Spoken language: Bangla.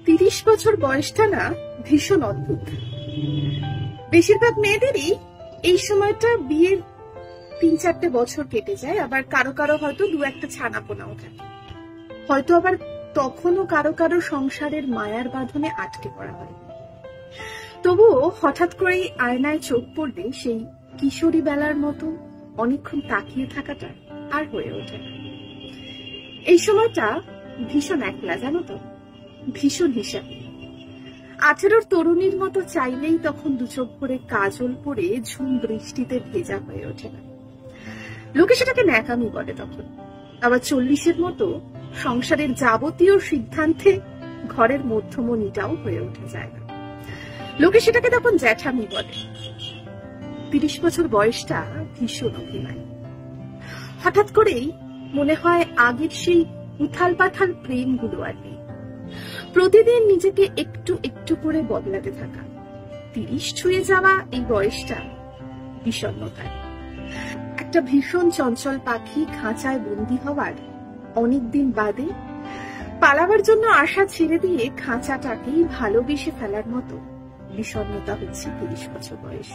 30 বছর বয়সটা না ভীষণ অদ্ভুত। বেশিরভাগ মেয়েদেরই এই সময়টা বিয়ের 3-4টে বছর কেটে যায়, আবার কারো কারো হয়তো 2-একটা ছানাপোনাও থাকে, হয়তো আবার তখনও কারো কারো সংসারের মায়ার বাঁধনে আটকে পড়া হয়। তবুও হঠাৎ করেই আয়নায় চোখ পড়লে সেই কিশোরী বেলার মতো অনেকক্ষণ তাকিয়ে থাকাটা আর হয়ে ওঠে না। এই সময়টা ভীষণ একলা, জানো তো, ভীষণ হিসাব। 18-র তরুণীর মতো চাইলেই তখন দুচোখ ভরে কাজল পরে ঝুম বৃষ্টিতে ভেজা হয়ে ওঠে না। লোকে সেটাকে ন্যাকামি বলে তখন। আবার 40-এর মতো সংসারের যাবতীয় সিদ্ধান্তে ঘরের মধ্যমণিটাও হয়ে উঠে যায় না। লোকে সেটাকে তখন জ্যাঠামি বলে। 30 বছর বয়সটা ভীষণ অভিমান। হঠাৎ করেই মনে হয় আগের সেই উথাল পাথাল প্রেমগুলো আর নেই। প্রতিদিন নিজেকে একটু একটু করে বদলাতে থাকা। 30 ছুঁয়ে যাওয়া এই বয়সটা বিষণ্ণতার। একটা ভীষণ চঞ্চল পাখি খাঁচায় বন্দী হওয়ার অনেকদিন বাদে পালাবার জন্য আশা ছেড়ে দিয়ে খাঁচাটাকেই ভালোবেসে ফেলার মতো বিষণ্ণতা হচ্ছে 30 বছর বয়স।